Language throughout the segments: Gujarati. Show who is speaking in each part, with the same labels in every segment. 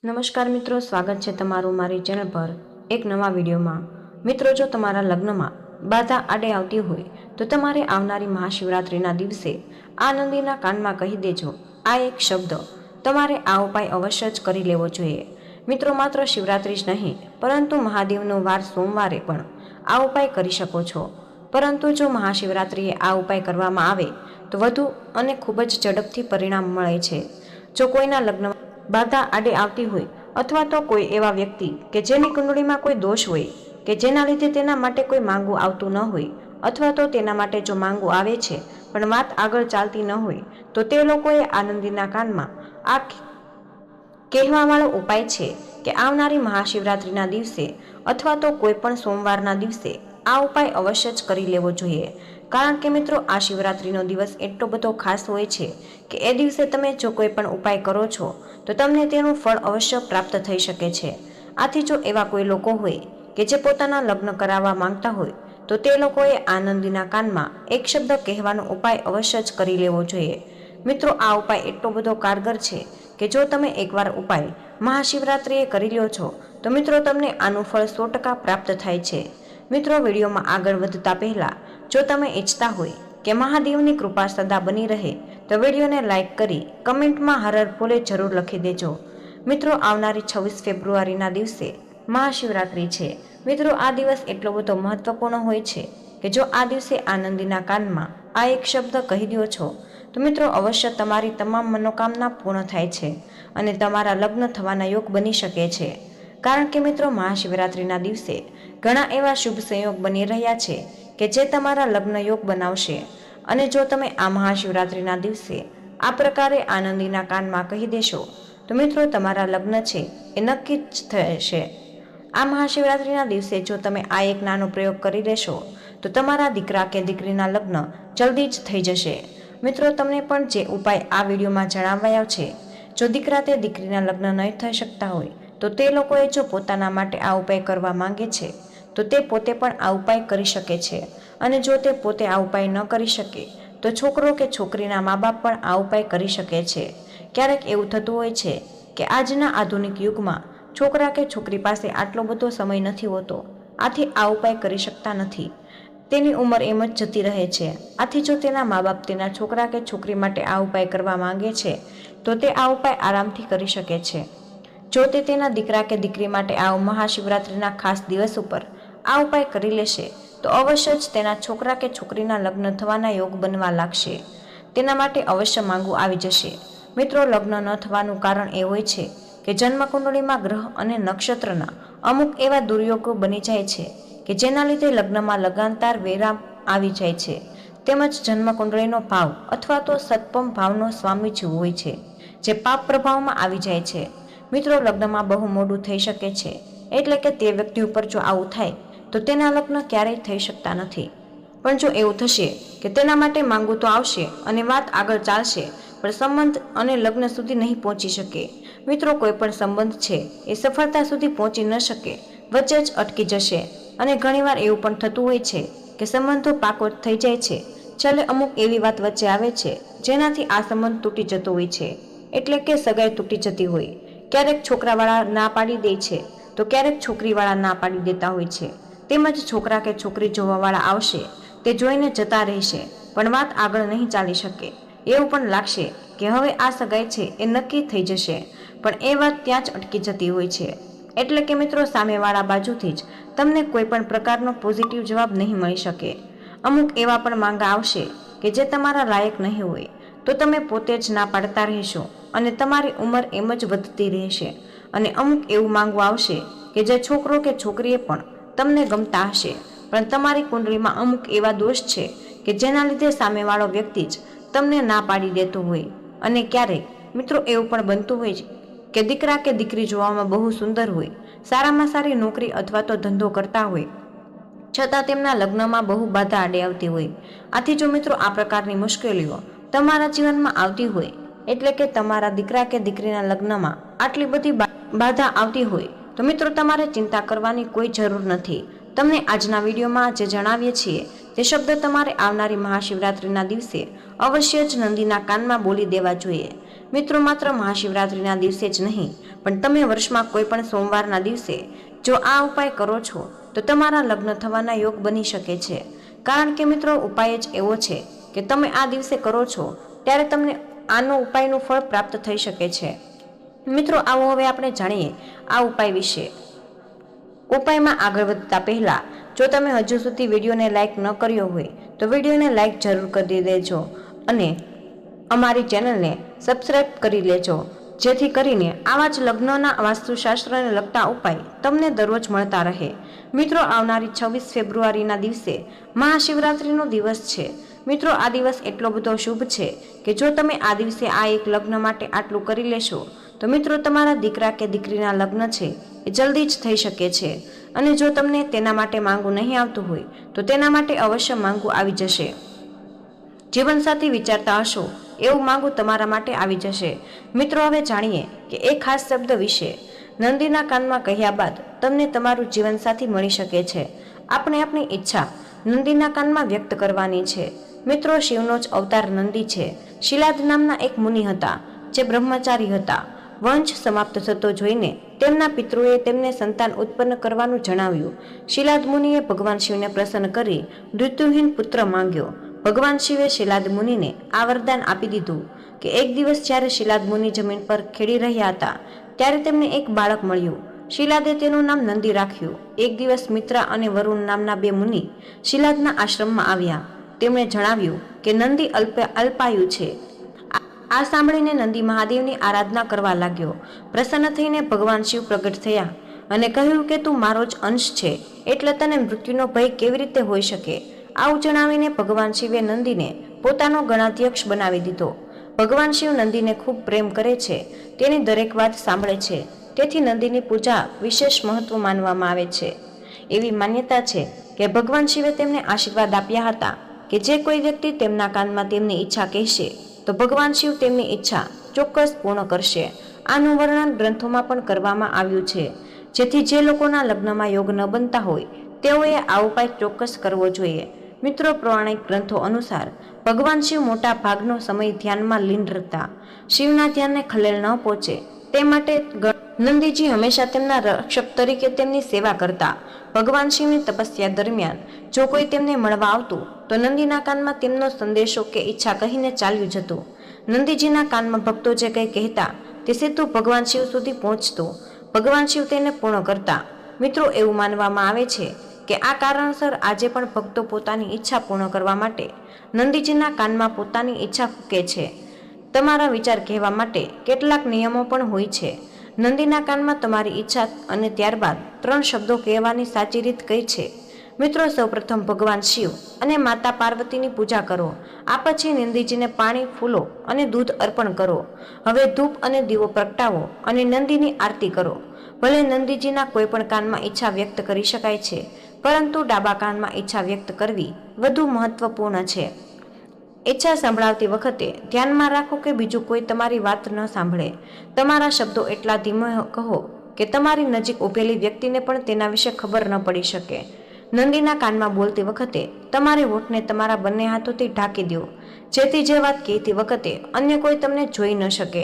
Speaker 1: નમસ્કાર મિત્રો, સ્વાગત છે તમારું મારી ચેનલ પર એક નવા વિડીયોમાં। મિત્રો, જો તમારા લગ્નમાં બાધા આડે આવતી હોય તો તમારે આવનારી મહાશિવરાત્રિના દિવસે આ નંદીના કાનમાં કહી દેજો આ એક શબ્દ। તમારે આ ઉપાય અવશ્ય જ કરી લેવો જોઈએ। મિત્રો, માત્ર શિવરાત્રિ જ નહીં પરંતુ મહાદેવનો વાર સોમવારે પણ આ ઉપાય કરી શકો છો। પરંતુ જો મહાશિવરાત્રિએ આ ઉપાય કરવામાં આવે તો વધુ અને ખૂબ જ ઝડપથી પરિણામ મળે છે। જો કોઈના લગ્ન બાધા આડે આવતી હોય અથવા તો કોઈ એવા વ્યક્તિ કે જેની કુંડળીમાં કોઈ દોષ હોય કે જેના લીધે તેના માટે કોઈ માંગુ આવતું ન હોય અથવા તો તેના માટે જો માંગુ આવે છે પણ વાત આગળ ચાલતી ન હોય તો તે લોકોએ આનંદીના કાનમાં આ કહેવાવાળો ઉપાય છે કે આવનારી મહાશિવરાત્રિના દિવસે અથવા તો કોઈ પણ સોમવારના દિવસે આ ઉપાય અવશ્ય જ કરી લેવો જોઈએ। કારણ કે મિત્રો, આ શિવરાત્રિનો દિવસ એટલો બધો ખાસ હોય છે કે એ દિવસે તમે જો કોઈ પણ ઉપાય કરો છો તો તમને તેનું ફળ અવશ્ય પ્રાપ્ત થઈ શકે છે। આથી જો એવા કોઈ લોકો હોય કે જે પોતાના લગ્ન કરાવવા માંગતા હોય તો તે લોકોએ આનંદીના કાનમાં એક શબ્દ કહેવાનો ઉપાય અવશ્ય જ કરી લેવો જોઈએ। મિત્રો, આ ઉપાય એટલો બધો કારગર છે કે જો તમે એકવાર ઉપાય મહાશિવરાત્રિએ કરી લ્યો છો તો મિત્રો તમને આનું ફળ 100% પ્રાપ્ત થાય છે। મિત્રો, વિડીયોમાં આગળ વધતા પહેલા જો તમે ઈચ્છતા હોય કે મહાદેવની કૃપા સદા બની રહે તો વિડીયોને લાઇક કરી કમેન્ટમાં હર હર ભોલે જરૂર લખી દેજો। મિત્રો, આવનારી 26 ફેબ્રુઆરીના દિવસે મહાશિવરાત્રિ છે। મિત્રો, આ દિવસ એટલો બધો મહત્વપૂર્ણ હોય છે કે જો આ દિવસે આનંદીના કાનમાં આ એક શબ્દ કહી દો છો તો મિત્રો અવશ્ય તમારી તમામ મનોકામના પૂર્ણ થાય છે અને તમારા લગ્ન થવાના યોગ બની શકે છે। કારણ કે મિત્રો, મહાશિવરાત્રિના દિવસે ઘણા એવા શુભ સંયોગ બની રહ્યા છે કે જે તમારા લગ્ન યોગ બનાવશે। અને જો તમે આ મહાશિવરાત્રિના દિવસે આ પ્રકારે આનંદીના કાનમાં કહી દેશો તો મિત્રો તમારા લગ્ન છે એ નક્કી જ થશે। આ મહાશિવરાત્રિના દિવસે જો તમે આ એક નાનો પ્રયોગ કરી લેશો તો તમારા દીકરા કે દીકરીના લગ્ન જલ્દી જ થઈ જશે। મિત્રો, તમને પણ જે ઉપાય આ વિડીયોમાં જણાવાયો છે, જો દીકરા તે દીકરીના લગ્ન નહીં થઈ શકતા હોય તો તે લોકોએ જો પોતાના માટે આ ઉપાય કરવા માંગે છે તો તે પોતે પણ આ ઉપાય કરી શકે છે। અને જો તે પોતે આ ઉપાય ન કરી શકે તો છોકરો કે છોકરીના મા બાપ પણ આ ઉપાય કરી શકે છે। ક્યારેક એવું થતું હોય છે કે આજના આધુનિક યુગમાં છોકરા કે છોકરી પાસે આટલો બધો સમય નથી હોતો, આથી આ ઉપાય કરી શકતા નથી। તેની ઉંમર એમ જ જતી રહે છે। આથી જો તેના મા બાપ તેના છોકરા કે છોકરી માટે આ ઉપાય કરવા માંગે છે તો તે આ ઉપાય આરામથી કરી શકે છે। જો તે તેના દીકરા કે દીકરી માટે આ મહાશિવરાત્રિના ખાસ દિવસ ઉપર આ ઉપાય કરી લેશે તો અવશ્ય જ તેના છોકરા કે છોકરીના લગ્ન થવાના યોગ બનવા લાગશે। તેના માટે અવશ્ય માંગુ આવી જશે। મિત્રો, લગ્ન ન થવાનું કારણ એ હોય છે કે જન્મકુંડળીમાં ગ્રહ અને નક્ષત્રના અમુક એવા દુર્યોગો બની જાય છે કે જેના લીધે લગ્નમાં લગાતાર વિરામ આવી જાય છે। તેમજ જન્મકુંડળીનો ભાવ અથવા તો સપ્તમ ભાવનો સ્વામી જ હોય છે જે પાપ પ્રભાવમાં આવી જાય છે। મિત્રો, લગ્નમાં બહુ મોડું થઈ શકે છે, એટલે કે તે વ્યક્તિ ઉપર જો આવું થાય તો તેના લગ્ન ક્યારેય થઈ શકતા નથી। પણ જો એવું થશે કે તેના માટે માંગુ તો આવશે અને વાત આગળ ચાલશે પણ સંબંધ અને લગ્ન સુધી નહીં પહોંચી શકે। મિત્રો, કોઈ પણ સંબંધ છે એ સફળતા સુધી પહોંચી ન શકે, વચ્ચે જ અટકી જશે। અને ઘણીવાર એવું પણ થતું હોય છે કે સંબંધો પાકો થઈ જાય છે, છેલ્લે અમુક એવી વાત વચ્ચે આવે છે જેનાથી આ સંબંધ તૂટી જતો હોય છે, એટલે કે સગાઈ તૂટી જતી હોય। ક્યારેક છોકરાવાળા ના પાડી દે છે તો ક્યારેક છોકરીવાળા ના પાડી દેતા હોય છે। તેમજ છોકરા કે છોકરી જોવાવાળા આવશે, તે જોઈને જતા રહેશે પણ વાત આગળ નહીં ચાલી શકે। એવું પણ લાગશે કે હવે આ સગાઈ છે એ નક્કી થઈ જશે, પણ એ વાત ત્યાં જ અટકી જતી હોય છે। એટલે કે મિત્રો, સામેવાળા બાજુથી જ તમને કોઈ પણ પ્રકારનો પોઝિટિવ જવાબ નહીં મળી શકે। અમુક એવા પણ માંગા આવશે કે જે તમારા લાયક નહીં હોય તો તમે પોતે જ ના પાડતા રહેશો અને તમારી ઉંમર એમ જ વધતી રહેશે। અને અમુક એવું માંગવું આવશે કે જે છોકરો કે છોકરીએ પણ તમને ગમતા હશે પણ તમારી કુંડળીમાં અમુક એવા દોષ છે કે જેના લીધે સામેવાળો વ્યક્તિ જ તમને ના પાડી દેતો હોય। અને ક્યારેક મિત્રો એવું પણ બનતું હોય કે દીકરા કે દીકરી જોવામાં બહુ સુંદર હોય, સારામાં સારી નોકરી અથવા તો ધંધો કરતા હોય, છતાં તેમના લગ્નમાં બહુ બાધા આડે આવતી હોય। આથી જો મિત્રો આ પ્રકારની મુશ્કેલીઓ તમારા જીવનમાં આવતી હોય, એટલે કે તમારા દીકરા કે દીકરીના લગ્નમાં આટલી બધી બાધા આવતી હોય તો મિત્રો તમારે ચિંતા કરવાની કોઈ જરૂર નથી। તમને આજના વિડીયોમાં જે જણાવીએ છીએ તે શબ્દ તમારે આવનારી મહાશિવરાત્રિના દિવસે અવશ્ય જ નંદીના કાનમાં બોલી દેવા જોઈએ। મિત્રો, માત્ર મહાશિવરાત્રિના દિવસે જ નહીં, પણ તમે વર્ષમાં કોઈ પણ સોમવારના દિવસે જો આ ઉપાય કરો છો તો તમારા લગ્ન થવાના યોગ બની શકે છે. કારણ કે મિત્રો, ઉપાય જ એવો છે કે તમે આ દિવસે કરો છો ત્યારે તમને આનો ઉપાયનું ફળ પ્રાપ્ત થઈ શકે છે. મિત્રો, આવો હવે આપણે જાણીએ આ ઉપાય વિશે. ઉપાયમાં આગળ વધતા પહેલા જો તમે હજુ સુધી વિડીયોને લાઇક ન કર્યો હોય તો વિડીયોને લાઇક જરૂર કરી દેજો અને અમારી ચેનલને સબસ્ક્રાઇબ કરી લેજો, જેથી કરીને આવા જ લગ્નના વાસ્તુશાસ્ત્રને લગતા ઉપાય તમને દરરોજ મળતા રહે. મિત્રો, આવનારી 26 ફેબ્રુઆરીના દિવસે મહાશિવરાત્રિનો દિવસ છે. મિત્રો, આ દિવસ એટલો બધો શુભ છે કે જો તમે આ દિવસે આ એક લગ્ન માટે આટલું કરી લેશો તો મિત્રો, તમારા દીકરા કે દીકરીના લગ્ન છે એ જલ્દી જ થઈ શકે છે. અને જો તમને તેના માટે માંગવું નહીં આવતું હોય તો તેના માટે અવશ્ય માંગવું આવી જશે. જીવનસાથી વિચારતા હશો એવું માંગવું તમારા માટે આવી જશે. મિત્રો, હવે જાણીએ કે એક ખાસ શબ્દ વિશે. નંદીના કાનમાં કહ્યા બાદ તમને તમારું જીવનસાથી મળી શકે છે. આપણે આપણી ઈચ્છા નંદીના કાનમાં વ્યક્ત કરવાની છે. મિત્રો, શિવનો જ અવતાર નંદી છે. શિલાદ નામના એક મુનિ હતા જે બ્રહ્મચારી હતા. વંશ સમાપ્ત થતો જોઈને તેમના પિતૃએ તેમને સંતાન ઉત્પન્ન કરવાનું જણાવ્યું. શિલાદ મુનિએ ભગવાન શિવને પ્રસન્ન કરી મૃત્યુહીન પુત્ર માંગ્યો. ભગવાન શિવે શિલાદ મુનિને આ વરદાન આપી દીધું કે એક દિવસ જ્યારે શિલાદ મુનિ જમીન પર ખેડી રહ્યા હતા ત્યારે તેમને એક બાળક મળ્યું. શિલાદે તેનું નામ નંદી રાખ્યું. એક દિવસ મિત્રા અને વરુણ નામના બે મુનિ શિલાદના આશ્રમમાં આવ્યા. તેમણે જણાવ્યું કે નંદી અલ્પાયુ છે. આ સાંભળીને નંદી મહાદેવની આરાધના કરવા લાગ્યો. પ્રસન્ન થઈને ભગવાન શિવ પ્રગટ થયા અને કહ્યું કે તું મારો જ અંશ છે, એટલે તને મૃત્યુનો ભય કેવી રીતે હોઈ શકે? આવું જણાવીને ભગવાન શિવે નંદીને પોતાનો ગણાધ્યક્ષ બનાવી દીધો. ભગવાન શિવ નંદીને ખૂબ પ્રેમ કરે છે, તેની દરેક વાત સાંભળે છે. તેથી નંદીની પૂજા વિશેષ મહત્વ માનવામાં આવે છે. એવી માન્યતા છે કે ભગવાન શિવે તેમને આશીર્વાદ આપ્યા હતા કે જે કોઈ વ્યક્તિ તેમના કાનમાં તેમની ઈચ્છા કહેશે તો ભગવાન શિવ તેમની ઈચ્છા ચોક્કસ પૂર્ણ કરશે. આનું વર્ણન ગ્રંથોમાં પણ કરવામાં આવ્યું છે, જેથી જે લોકોના લગ્નમાં યોગ ન બનતા હોય તેઓએ આ ઉપાય ચોક્કસ કરવો જોઈએ. મિત્રો, પૌરાણિક ગ્રંથો અનુસાર ભગવાન શિવ મોટા ભાગનો સમય ધ્યાનમાં લીન રહેતા. શિવના ધ્યાનને ખલેલ ન પહોંચે તે માટે નંદીજી હંમેશા તેમના રક્ષક તરીકે તેમની સેવા કરતા. ભગવાન શિવની તપસ્યા દરમિયાન જો કોઈ તેમને મળવા આવતું તો નંદીના કાનમાં તેમનો સંદેશો કે ઈચ્છા કહીને ચાલ્યું જતું. નંદીજીના કાનમાં ભક્તો જે કંઈ કહેતા તે સીધું ભગવાન શિવ સુધી પહોંચતું. ભગવાન શિવ તેને પૂર્ણ કરતા. મિત્રો, એવું માનવામાં આવે છે કે આ કારણસર આજે પણ ભક્તો પોતાની ઈચ્છા પૂર્ણ કરવા માટે નંદીજીના કાનમાં પોતાની ઈચ્છા ફૂંકે છે. તમારા વિચાર કહેવા માટે કેટલાક નિયમો પણ હોય છે. નંદીના કાનમાં તમારી ઈચ્છા અને ત્યારબાદ 3 શબ્દો કહેવાની સાચી રીત કઈ છે? મિત્રો, સૌપ્રથમ ભગવાન શિવ અને માતા પાર્વતીની પૂજા કરો. આ પછી નંદીજીને પાણી, ફૂલો અને દૂધ અર્પણ કરો. હવે ધૂપ અને દીવો પ્રગટાવો અને નંદીની આરતી કરો. ભલે નંદીજીના કોઈ પણ કાનમાં ઈચ્છા વ્યક્ત કરી શકાય છે, પરંતુ ડાબા કાનમાં ઈચ્છા વ્યક્ત કરવી વધુ મહત્વપૂર્ણ છે. ઈચ્છા સંભળાવતી વખતે ધ્યાનમાં રાખો કે બીજું કોઈ તમારી વાત ન સાંભળે. તમારા શબ્દો એટલા ધીમા કહો કે તમારી નજીક ઊભેલી વ્યક્તિને પણ તેના વિશે ખબર ન પડી શકે. નંદીના કાનમાં બોલતી વખતે તમારે હોઠને તમારા બંને હાથોથી ઢાંકી દો, જેથી જે વાત કહેતી વખતે અન્ય કોઈ તમને જોઈ ન શકે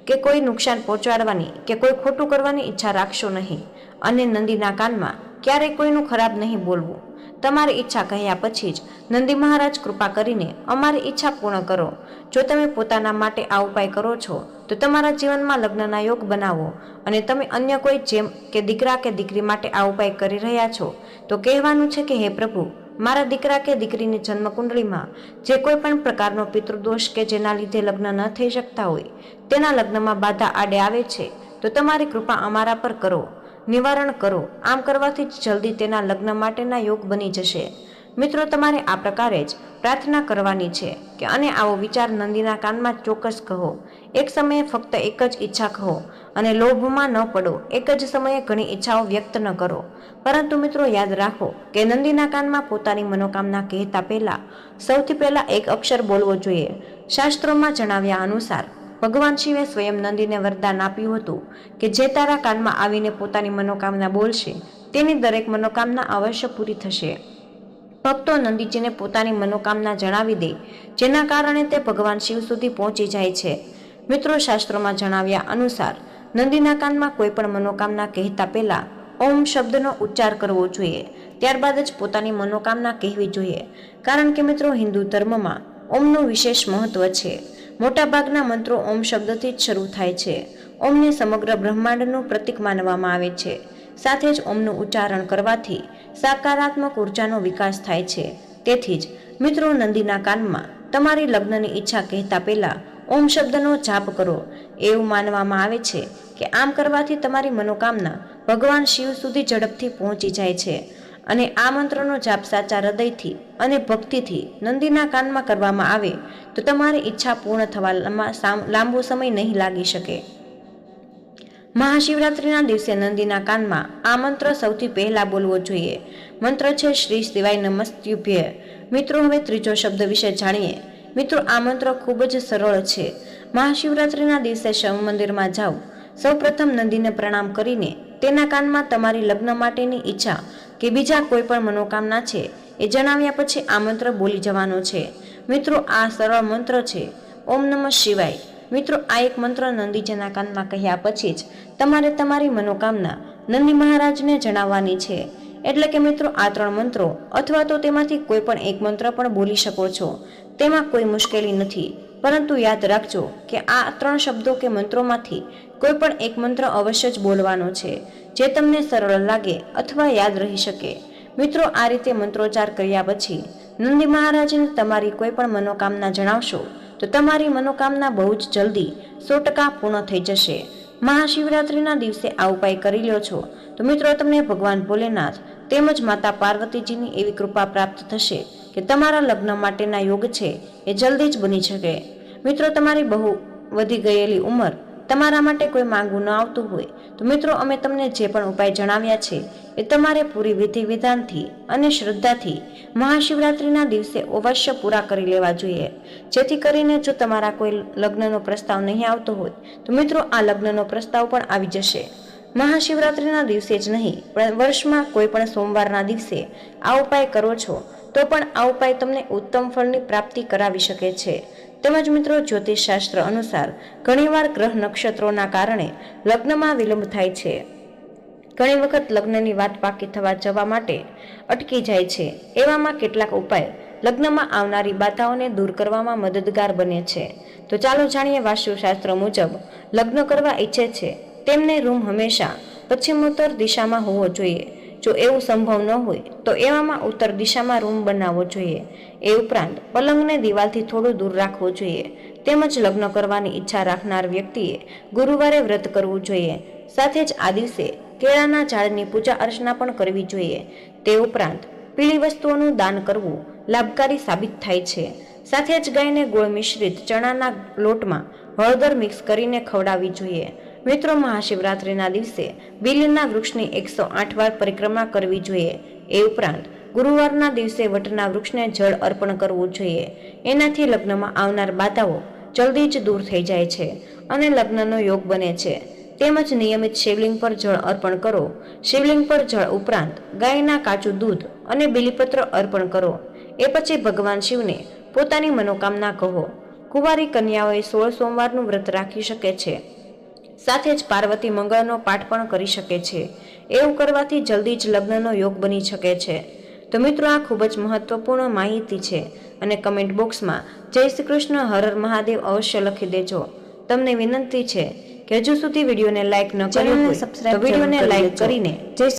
Speaker 1: કે કોઈ નુકસાન પહોંચાડવાની કે કોઈ ખોટું કરવાની ઈચ્છા રાખશો નહીં. અને નંદીના કાનમાં ક્યારેય કોઈનું ખરાબ નહીં બોલવું. તમારી ઈચ્છા કહ્યા પછી જ નંદી મહારાજ કૃપા કરીને અમારી ઈચ્છા પૂર્ણ કરો. જો તમે પોતાના માટે આ ઉપાય કરો છો તો તમારા જીવનમાં લગ્નના યોગ બનાવો. અને તમે અન્ય કોઈ જેમ કે દીકરા કે દીકરી માટે આ ઉપાય કરી રહ્યા છો તો કહેવાનું છે કે હે પ્રભુ, મારા દીકરા કે દીકરીની જન્મકુંડળીમાં જે કોઈ પણ પ્રકારનો પિતૃદોષ કે જેના લીધે લગ્ન ન થઈ શકતા હોય તેના લગ્નમાં બાધા આડે આવે છે તો તમારી કૃપા અમારા પર કરો, નિવારણ કરો. આમ કરવાથી જ જલ્દી તેના લગ્ન માટેના યોગ બની જશે. મિત્રો, તમારે આ પ્રકારે જ પ્રાર્થના કરવાની છે કે અને આવો વિચાર નંદીના કાનમાં ચોક્કસ કહો. એક સમયે ફક્ત એક જ ઈચ્છા કહો અને લોભમાં ન પડો. એક જ સમયે ઘણી ઈચ્છાઓ વ્યક્ત ન કરો. પરંતુ મિત્રો, યાદ રાખો કે નંદીના કાનમાં પોતાની મનોકામના કહેતા પહેલા સૌથી પહેલા એક અક્ષર બોલવો જોઈએ. શાસ્ત્રોમાં જણાવ્યા અનુસાર ભગવાન શિવે સ્વયં નંદીને વરદાન આપ્યું હતું કે જે તારા કાનમાં આવીને પોતાની મનોકામના બોલશે તેની દરેક મનોકામના અવશ્ય પૂરી થશે. ભક્તો નંદીજીને પોતાની મનોકામના જણાવી દે, જેના કારણે તે ભગવાન શિવ સુધી પહોંચી જાય છે. મિત્રો, શાસ્ત્રોમાં જણાવ્યા અનુસાર નંદીના કાનમાં કોઈ પણ મનોકામના કહેતા પહેલા ઓમ શબ્દનો ઉચ્ચાર કરવો જોઈએ. ત્યારબાદ જ પોતાની મનોકામના કહેવી જોઈએ. કારણ કે મિત્રો, હિન્દુ ધર્મમાં ઓમનું વિશેષ મહત્વ છે. મોટાભાગના મંત્રો ઓમ શબ્દથી જ શરૂ થાય છે. ઓમને સમગ્ર બ્રહ્માંડનું પ્રતીક માનવામાં આવે છે. સાથે જ ઓમનું ઉચ્ચારણ કરવાથી સકારાત્મક ઉર્જાનો વિકાસ થાય છે. તેથી જ મિત્રો, નંદીના કાનમાં તમારી લગ્નની ઈચ્છા કહેતા પહેલા ઓમ શબ્દનો જાપ કરો. એવું માનવામાં આવે છે કે આમ કરવાથી તમારી મનોકામના ભગવાન શિવ સુધી ઝડપથી પહોંચી જાય છે. અને આ મંત્રનો જાપ સાચા હૃદયથી અને ભક્તિથી નંદીના કાનમાં કરવામાં આવે તો તમારી ઈચ્છા પૂર્ણ થવા લાંબો સમય નહીં લાગી શકે. મહાશિવરાત્રિના દિવસે નંદીના કાનમાં આ મંત્ર સૌથી પહેલા બોલવો જોઈએ. મંત્ર છે શ્રી શિવાય નમસ્તુભ્ય. મિત્રો, હવે ત્રીજો શબ્દ વિશે જાણીએ. મિત્રો, આ મંત્ર ખૂબ જ સરળ છે. મહાશિવરાત્રિના દિવસે શિવ મંદિરમાં જાઓ. સૌપ્રથમ નંદીને પ્રણામ કરીને તેના કાનમાં તમારી લગ્ન માટેની ઈચ્છા કે બીજા કોઈ પણ મનોકામના છે એ જણાવ્યા પછી આ મંત્ર બોલી જવાનો છે. મિત્રો, આ સરળ મંત્ર છે ઓમ નમઃ શિવાય. મિત્રો, આ એક મંત્ર નંદીજીના કાનમાં કહ્યા પછી જ તમારે તમારી મનોકામના નંદી મહારાજને જણાવવાની છે. એટલે કે મિત્રો, આ 3 મંત્રો અથવા તો તેમાંથી કોઈ પણ એક મંત્ર પણ બોલી શકો છો. તેમાં કોઈ મુશ્કેલી નથી. પરંતુ યાદ રાખજો કે આ 3 શબ્દો કે મંત્રોમાંથી કોઈ પણ એક મંત્ર અવશ્ય જ બોલવાનો છે, જે તમને સરળ લાગે અથવા યાદ રહી શકે. મિત્રો, આ રીતે મંત્રોચ્ચાર કર્યા પછી નંદી મહારાજને તમારી કોઈ પણ મનોકામના જણાવશો તો તમારી મનોકામના બહુ જ જલ્દી 100% પૂર્ણ થઈ જશે. મહાશિવરાત્રિના દિવસે આ ઉપાય કરી લ્યો છો તો મિત્રો, તમને ભગવાન ભોલેનાથ તેમજ માતા પાર્વતીજીની એવી કૃપા પ્રાપ્ત થશે કે તમારા લગ્ન માટેના યોગ છે એ જલ્દી જ બની શકે. મિત્રો, તમારી બહુ વધી ગયેલી ઉંમર તમારા માટે કોઈ માંગવું ન આવતું હોય તો મિત્રો, અમે તમને જે પણ ઉપાય જણાવ્યા છે એ તમારે પૂરી વિધિ વિધાનથી અને શ્રદ્ધાથી મહાશિવરાત્રિના દિવસે અવશ્ય પૂરા કરી લેવા જોઈએ. જેથી કરીને જો તમારા કોઈ લગ્નનો પ્રસ્તાવ નહીં આવતો હોય તો મિત્રો, આ લગ્નનો પ્રસ્તાવ પણ આવી જશે. મહાશિવરાત્રિના દિવસે જ નહીં પણ વર્ષમાં કોઈ પણ સોમવારના દિવસે આ ઉપાય કરો છો તો પણ આ ઉપાય તમને ઉત્તમ ફળની પ્રાપ્તિ કરાવી શકે છે. તેમજ મિત્રો, જ્યોતિષ શાસ્ત્ર અનુસાર ઘણીવાર ગ્રહ નક્ષત્રોના કારણે લગ્નમાં વિલંબ થાય છે. ઘણી વખત લગ્નની વાત પાકી થવા જવા માટે અટકી જાય છે. એવામાં કેટલાક ઉપાય લગ્નમાં આવનારી બાધાઓને દૂર કરવામાં મદદગાર બને છે. તો ચાલો જાણીએ. વાસ્તુશાસ્ત્ર મુજબ લગ્ન કરવા ઈચ્છે છે તેમને રૂમ હંમેશા પશ્ચિમોત્તર દિશામાં હોવો જોઈએ. જો એવું સંભવ ન હોય તો એવામાં ઉત્તર દિશામાં રૂમ બનાવવો જોઈએ. એ ઉપરાંત પલંગને દિવાલથી થોડું દૂર રાખવો જોઈએ. તેમજ લગ્ન કરવાની ઈચ્છા રાખનાર વ્યક્તિએ ગુરુવારે વ્રત કરવું જોઈએ. સાથે જ આ દિવસે કેળાના ઝાડની પૂજા અર્ચના પણ કરવી જોઈએ. તે ઉપરાંત પીળી વસ્તુઓનું દાન કરવું લાભકારી સાબિત થાય છે. સાથે જ ગાયને ગોળ મિશ્રિત ચણાના લોટમાં હળદર મિક્સ કરીને ખવડાવવી જોઈએ. મિત્રો, મહાશિવરાત્રિના દિવસે બિલીના વૃક્ષની 108 વાર પરિક્રમા કરવી જોઈએ. એ ઉપરાંત ગુરુવારના દિવસે વટના વૃક્ષને જળ અર્પણ કરવું જોઈએ. એનાથી લગ્નમાં આવનાર બાધાઓ જલ્દી જ દૂર થઈ જાય છે અને લગ્નનો યોગ બને છે. તેમજ નિયમિત શિવલિંગ પર જળ અર્પણ કરો. શિવલિંગ પર જળ ઉપરાંત ગાયના કાચું દૂધ અને બીલીપત્ર અર્પણ કરો. એ પછી ભગવાન શિવને પોતાની મનોકામના કહો. કુંવારી કન્યાઓએ 16 સોમવારનું વ્રત રાખી શકે છે. સાથે જ પાર્વતી મંગળનો પાઠ પણ કરી શકે છે. એવું કરવાથી જલ્દી જ લગ્નનો યોગ બની શકે છે. તો મિત્રો, આ ખૂબ જ મહત્વપૂર્ણ માહિતી છે અને કમેન્ટ બોક્સમાં જય શ્રી કૃષ્ણ, હર હર મહાદેવ અવશ્ય લખી દેજો. તમને વિનંતી છે કે હજુ સુધી વિડીયોને લાઈક ન કર્યો હોય તો વિડીયોને લાઈક કરીને જય